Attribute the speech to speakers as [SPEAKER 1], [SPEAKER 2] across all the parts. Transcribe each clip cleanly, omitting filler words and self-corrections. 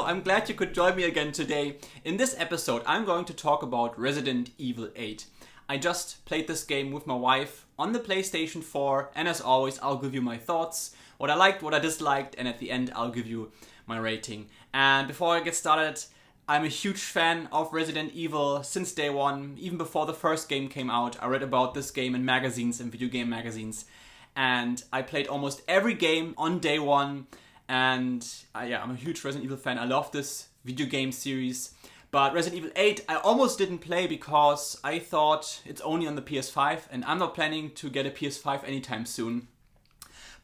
[SPEAKER 1] I'm glad you could join me again today. In this episode, I'm going to talk about Resident Evil 8. I just played this game with my wife on the PlayStation 4, and as always, I'll give you my thoughts, what I liked, what I disliked, and at the end, I'll give you my rating. And before I get started, I'm a huge fan of Resident Evil since day one. Even before the first game came out, I read about this game in magazines, in video game magazines. And I played almost every game on day one. And I'm a huge Resident Evil fan. I love this video game series. But Resident Evil 8, I almost didn't play because I thought it's only on the PS5. And I'm not planning to get a PS5 anytime soon.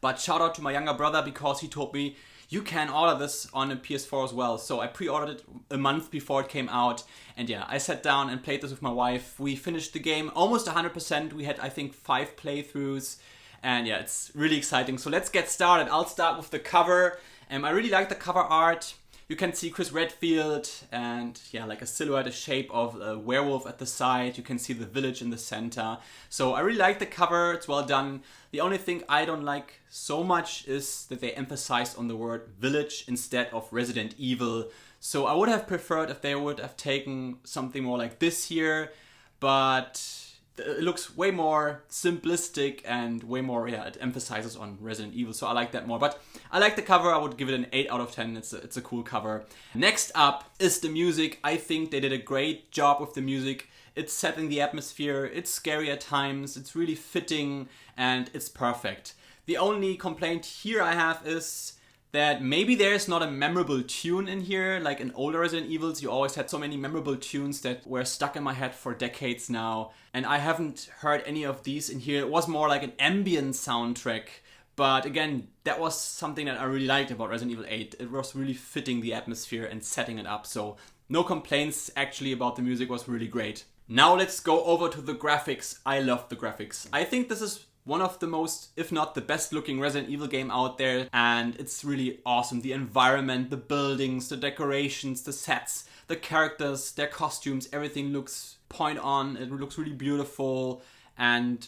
[SPEAKER 1] But shout out to my younger brother because he told me, you can order this on a PS4 as well. So I pre-ordered it a month before it came out. And I sat down and played this with my wife. We finished the game almost 100%. We had, I think, 5 playthroughs. And it's really exciting. So let's get started. I'll start with the cover. I really like the cover art. You can see Chris Redfield and like a silhouette, a shape of a werewolf at the side. You can see the village in the center. So I really like the cover. It's well done. The only thing I don't like so much is that they emphasized on the word village instead of Resident Evil. So I would have preferred if they would have taken something more like this here. But it looks way more simplistic and way more, it emphasizes on Resident Evil, so I like that more. But I like the cover. I would give it an 8 out of 10. It's a cool cover. Next up is the music. I think they did a great job with the music. It's setting the atmosphere, it's scary at times, it's really fitting, and it's perfect. The only complaint here I have is that maybe there's not a memorable tune in here. Like in older Resident Evils, you always had so many memorable tunes that were stuck in my head for decades now. And I haven't heard any of these in here. It was more like an ambient soundtrack. But again, that was something that I really liked about Resident Evil 8. It was really fitting the atmosphere and setting it up. So no complaints actually about the music. It was really great. Now let's go over to the graphics. I love the graphics. I think this is one of the most, if not the best looking Resident Evil game out there, and it's really awesome. The environment, the buildings, the decorations, the sets, the characters, their costumes, everything looks point on. It looks really beautiful and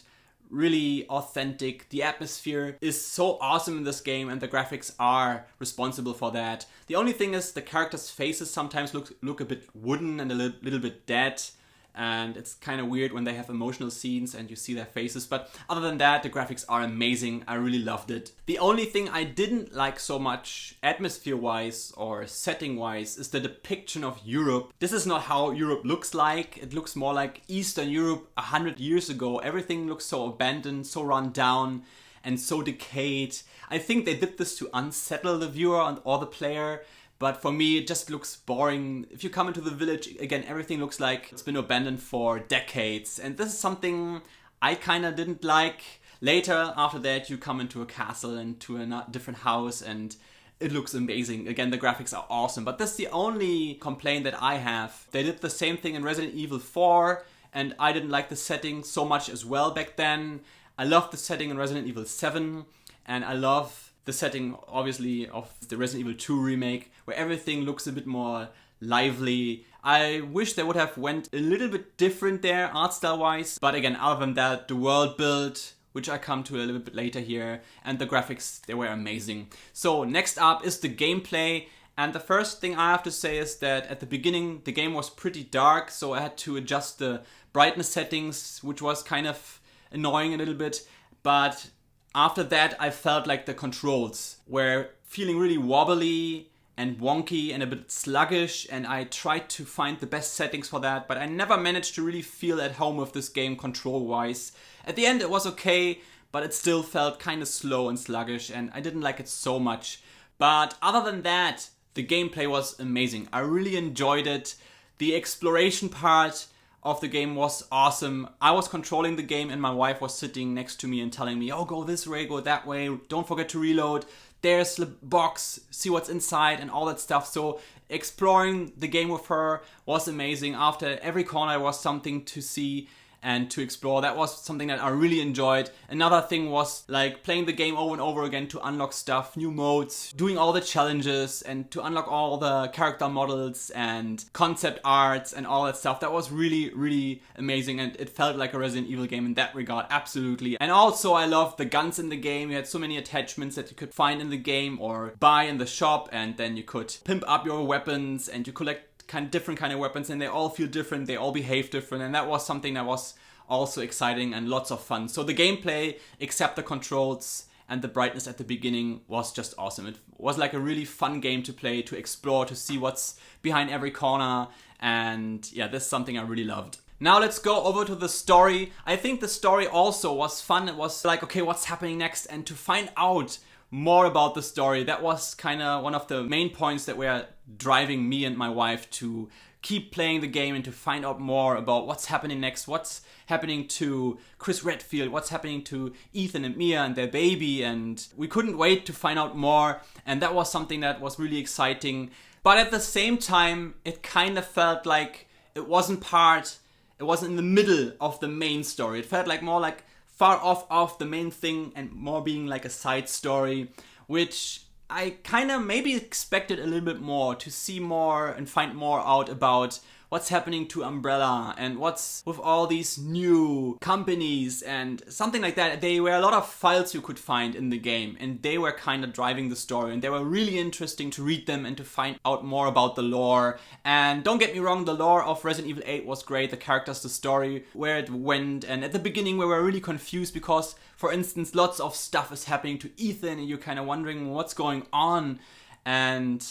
[SPEAKER 1] really authentic. The atmosphere is so awesome in this game, and the graphics are responsible for that. The only thing is the characters' faces sometimes look a bit wooden and a little bit dead. And it's kind of weird when they have emotional scenes and you see their faces. But other than that, the graphics are amazing. I really loved it. The only thing I didn't like so much, atmosphere-wise or setting-wise, is the depiction of Europe. This is not how Europe looks like. It looks more like Eastern Europe 100 years ago. Everything looks so abandoned, so run down, and so decayed. I think they did this to unsettle the viewer or the player. But for me, it just looks boring. If you come into the village, again, everything looks like it's been abandoned for decades. And this is something I kind of didn't like. Later, after that, you come into a castle and to a different house and it looks amazing. Again, the graphics are awesome. But that's the only complaint that I have. They did the same thing in Resident Evil 4 and I didn't like the setting so much as well back then. I loved the setting in Resident Evil 7 and I love the setting, obviously, of the Resident Evil 2 remake, where everything looks a bit more lively. I wish they would have went a little bit different there, art style-wise. But again, other than that, the world build, which I come to a little bit later here, and the graphics, they were amazing. So next up is the gameplay. And the first thing I have to say is that at the beginning, the game was pretty dark, so I had to adjust the brightness settings, which was kind of annoying a little bit. But after that, I felt like the controls were feeling really wobbly and wonky and a bit sluggish, and I tried to find the best settings for that, but I never managed to really feel at home with this game control-wise. At the end, it was okay, but it still felt kind of slow and sluggish, and I didn't like it so much. But other than that, the gameplay was amazing. I really enjoyed it. The exploration part of the game was awesome. I was controlling the game and my wife was sitting next to me and telling me, oh, go this way, go that way, don't forget to reload, there's the box, see what's inside and all that stuff. So exploring the game with her was amazing. After every corner was something to see and to explore. That was something that I really enjoyed. Another thing was like playing the game over and over again to unlock stuff, new modes, doing all the challenges, and to unlock all the character models and concept arts and all that stuff. That was really, really amazing, and it felt like a Resident Evil game in that regard, absolutely. And also I loved the guns in the game. You had so many attachments that you could find in the game or buy in the shop, and then you could pimp up your weapons and you collect different kind of weapons, and they all feel different, they all behave different, and that was something that was also exciting and lots of fun. So the gameplay, except the controls and the brightness at the beginning, was just awesome. It was like a really fun game to play, to explore, to see what's behind every corner, and yeah, this is something I really loved. Now let's go over to the story. I think the story also was fun. It was like, okay, what's happening next? And to find out more about the story, that was kind of one of the main points that were driving me and my wife to keep playing the game and to find out more about what's happening next, what's happening to Chris Redfield, what's happening to Ethan and Mia and their baby, and we couldn't wait to find out more, and that was something that was really exciting. But at the same time, it kind of felt like it wasn't in the middle of the main story. It felt like more like far off of the main thing and more being like a side story, which I kind of maybe expected a little bit more, to see more and find more out about what's happening to Umbrella and what's with all these new companies and something like that. There were a lot of files you could find in the game, and they were kind of driving the story, and they were really interesting to read them and to find out more about the lore. And don't get me wrong, the lore of Resident Evil 8 was great, the characters, the story, where it went, and at the beginning we were really confused because, for instance, lots of stuff is happening to Ethan and you're kind of wondering what's going on, and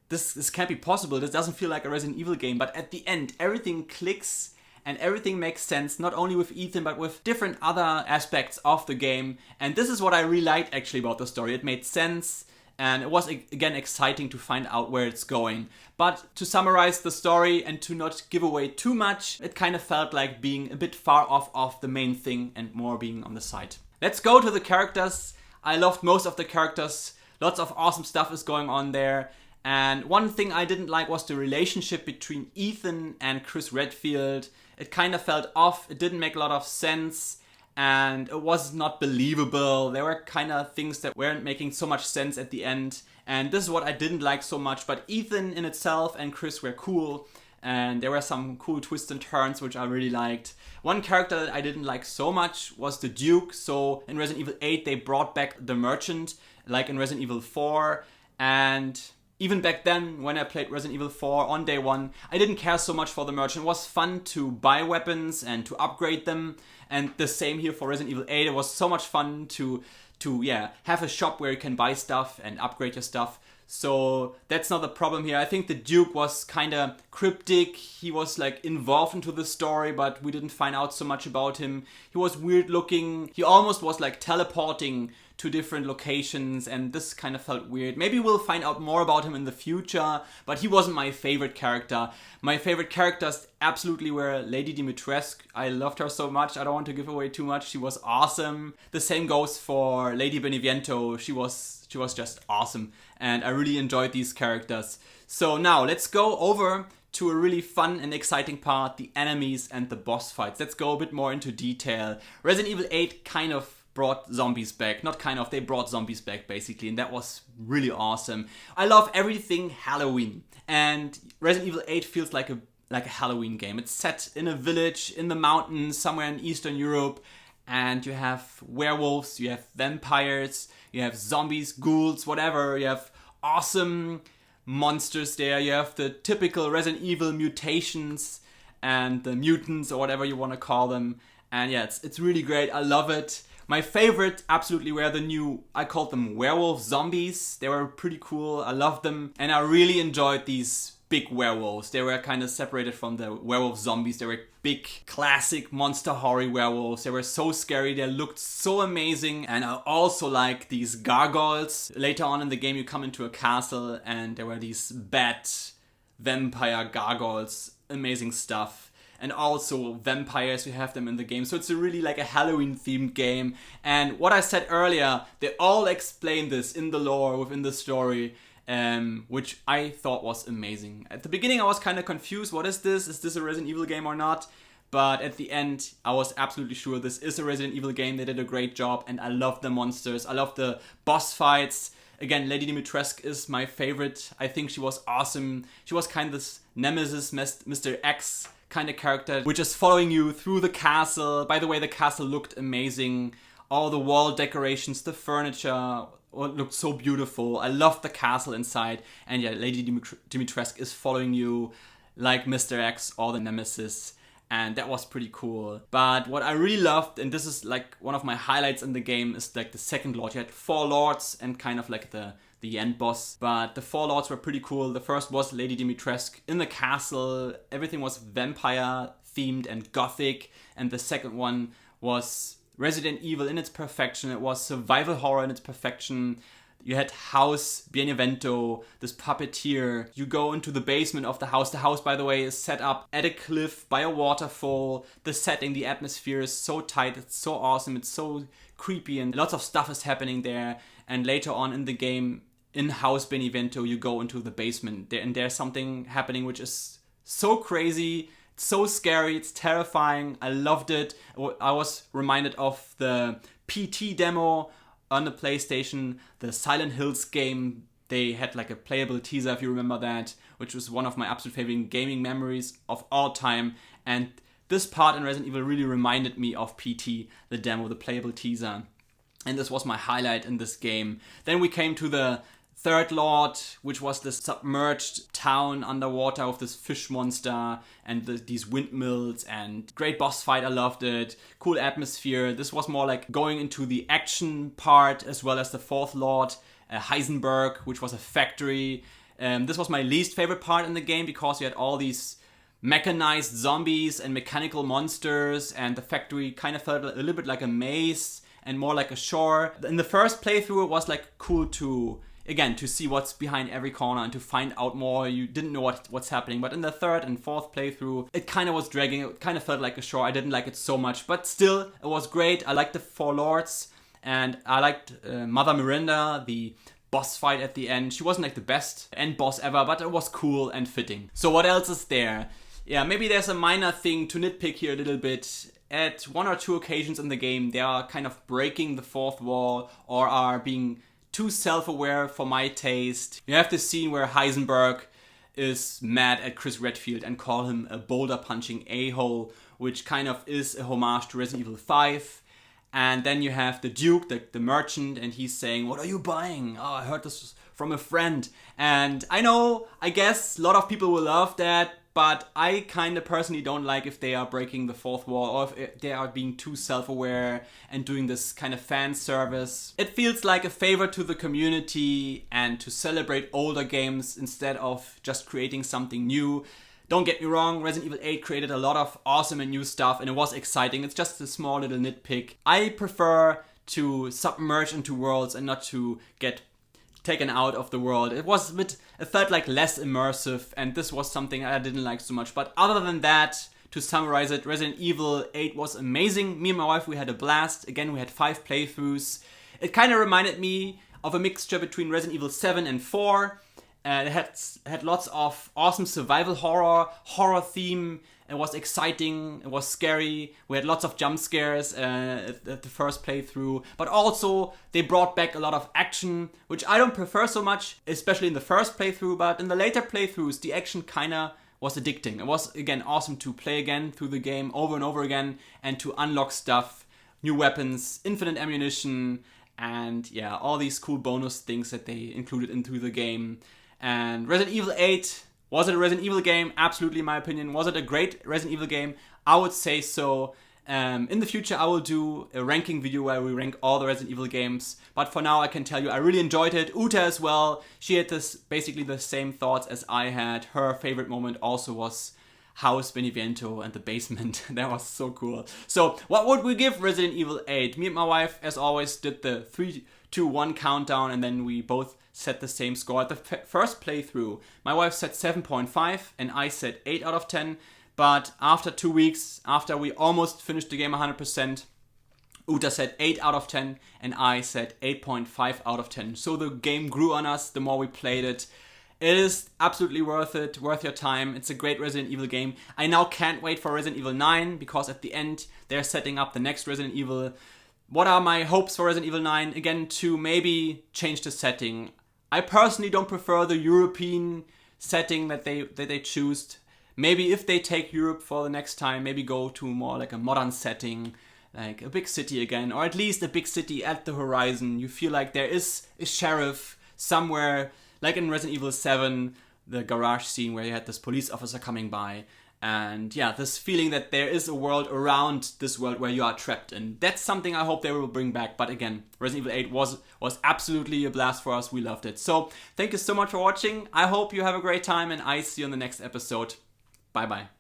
[SPEAKER 1] this can't be possible, this doesn't feel like a Resident Evil game. But at the end, everything clicks and everything makes sense, not only with Ethan, but with different other aspects of the game. And this is what I really liked actually about the story. It made sense, and it was, again, exciting to find out where it's going. But to summarize the story and to not give away too much, it kind of felt like being a bit far off of the main thing and more being on the side. Let's go to the characters. I loved most of the characters. Lots of awesome stuff is going on there. And one thing I didn't like was the relationship between Ethan and Chris Redfield. It kind of felt off, it didn't make a lot of sense, and it was not believable. There were kind of things that weren't making so much sense at the end, and this is what I didn't like so much. But Ethan in itself and Chris were cool, and there were some cool twists and turns which I really liked. One character that I didn't like so much was the Duke. So in Resident Evil 8 they brought back the Merchant, like in Resident Evil 4, and even back then, when I played Resident Evil 4 on day one, I didn't care so much for the Merchant. It was fun to buy weapons and to upgrade them. And the same here for Resident Evil 8. It was so much fun to have a shop where you can buy stuff and upgrade your stuff. So that's not the problem here. I think the Duke was kind of cryptic. He was like involved into the story, but we didn't find out so much about him. He was weird looking. He almost was like teleporting to different locations, and this kind of felt weird. Maybe we'll find out more about him in the future, but he wasn't my favorite character. My favorite characters absolutely were Lady Dimitrescu. I loved her so much. I don't want to give away too much. She was awesome. The same goes for Lady Beneviento. She was just awesome, and I really enjoyed these characters. So now let's go over to a really fun and exciting part, the enemies and the boss fights. Let's go a bit more into detail. Resident Evil 8 kind of brought zombies back. Not kind of, they brought zombies back basically, and that was really awesome. I love everything Halloween, and Resident Evil 8 feels like a Halloween game. It's set in a village in the mountains somewhere in Eastern Europe, and you have werewolves, you have vampires, you have zombies, ghouls, whatever. You have awesome monsters there. You have the typical Resident Evil mutations and the mutants, or whatever you want to call them. And yeah, it's really great. I love it. My favorite absolutely were the new, I called them werewolf zombies. They were pretty cool. I loved them. And I really enjoyed these big werewolves. They were kind of separated from the werewolf zombies. They were big, classic monster horror werewolves. They were so scary. They looked so amazing. And I also like these gargoyles. Later on in the game, you come into a castle and there were these bat vampire gargoyles. Amazing stuff. And also vampires, you have them in the game. So it's really like a Halloween themed game. And what I said earlier, they all explain this in the lore, within the story, which I thought was amazing. At the beginning I was kind of confused, what is this? Is this a Resident Evil game or not? But at the end, I was absolutely sure this is a Resident Evil game. They did a great job, and I love the monsters. I love the boss fights. Again, Lady Dimitrescu is my favorite. I think she was awesome. She was kind of this nemesis, Mr. X kind of character, which is following you through the castle. By the way, the castle looked amazing. All the wall decorations, the furniture, it looked so beautiful. I loved the castle inside. And yeah, Lady Dimitrescu is following you like Mr. X or the nemesis. And that was pretty cool. But what I really loved, and this is like one of my highlights in the game, is like the second lord. You had 4 lords and kind of like the end boss. But the 4 lords were pretty cool. The first was Lady Dimitrescu in the castle. Everything was vampire themed and gothic. And the second one was Resident Evil in its perfection. It was survival horror in its perfection. You had House Benevento, this puppeteer. You go into the basement of the house. The house, by the way, is set up at a cliff by a waterfall. The setting, the atmosphere is so tight. It's so awesome. It's so creepy, and lots of stuff is happening there. And later on in the game, in House Benevento, you go into the basement. And there's something happening which is so crazy. It's so scary. It's terrifying. I loved it. I was reminded of the PT demo on the PlayStation, the Silent Hills game. They had like a playable teaser, if you remember that, which was one of my absolute favorite gaming memories of all time. And this part in Resident Evil really reminded me of PT, the demo, the playable teaser. And this was my highlight in this game. Then we came to the third lord, which was this submerged town underwater with this fish monster and these windmills, and great boss fight. I loved it. Cool atmosphere. This was more like going into the action part, as well as the fourth lord, Heisenberg, which was a factory. This was my least favorite part in the game because you had all these mechanized zombies and mechanical monsters, and the factory kind of felt a little bit like a maze and more like a shore. In the first playthrough, it was like cool to see what's behind every corner and to find out more. You didn't know what's happening. But in the third and fourth playthrough, it kind of was dragging. It kind of felt like a shore. I didn't like it so much. But still, it was great. I liked the 4 lords. And I liked Mother Miranda, the boss fight at the end. She wasn't like the best end boss ever, but it was cool and fitting. So what else is there? Yeah, maybe there's a minor thing to nitpick here a little bit. At 1 or 2 occasions in the game, they are kind of breaking the fourth wall or are being too self-aware for my taste. You have this scene where Heisenberg is mad at Chris Redfield and call him a boulder-punching a-hole, which kind of is a homage to Resident Evil 5. And then you have the Duke, the merchant, and he's saying, "What are you buying? Oh, I heard this from a friend." And I guess a lot of people will love that, but I kind of personally don't like if they are breaking the fourth wall or if they are being too self-aware and doing this kind of fan service. It feels like a favor to the community and to celebrate older games instead of just creating something new. Don't get me wrong, Resident Evil 8 created a lot of awesome and new stuff, and it was exciting. It's just a small little nitpick. I prefer to submerge into worlds and not to get taken out of the world. It felt like less immersive, and this was something I didn't like so much. But other than that, to summarize it, Resident Evil 8 was amazing. Me and my wife, we had a blast. Again, we had 5 playthroughs. It kind of reminded me of a mixture between Resident Evil 7 and 4. It had lots of awesome survival horror theme. It was exciting, it was scary. We had lots of jump scares at the first playthrough. But also, they brought back a lot of action, which I don't prefer so much, especially in the first playthrough. But in the later playthroughs, the action kinda was addicting. It was, again, awesome to play again through the game over and over again and to unlock stuff, new weapons, infinite ammunition, and yeah, all these cool bonus things that they included into the game. And Resident Evil 8, was it a Resident Evil game? Absolutely, in my opinion. Was it a great Resident Evil game? I would say so. In the future, I will do a ranking video where we rank all the Resident Evil games. But for now, I can tell you I really enjoyed it. Uta as well. She had basically the same thoughts as I had. Her favorite moment also was House Benevento and the basement. That was so cool. So what would we give Resident Evil 8? Me and my wife, as always, did the 3, 2, 1 countdown, and then we both set the same score. At the first playthrough, my wife said 7.5 and I said 8 out of 10. But after 2 weeks, after we almost finished the game 100%, Uta said 8 out of 10 and I said 8.5 out of 10. So the game grew on us the more we played it. It is absolutely worth it, worth your time. It's a great Resident Evil game. I now can't wait for Resident Evil 9 because at the end they're setting up the next Resident Evil. What are my hopes for Resident Evil 9? Again, to maybe change the setting. I personally don't prefer the European setting that they choose. Maybe if they take Europe for the next time, maybe go to more like a modern setting, like a big city again, or at least a big city at the horizon. You feel like there is a sheriff somewhere, like in Resident Evil 7, the garage scene where you had this police officer coming by. And yeah, this feeling that there is a world around this world where you are trapped in. That's something I hope they will bring back. But again, Resident Evil 8 was absolutely a blast for us. We loved it. So thank you so much for watching. I hope you have a great time and I see you on the next episode. Bye bye.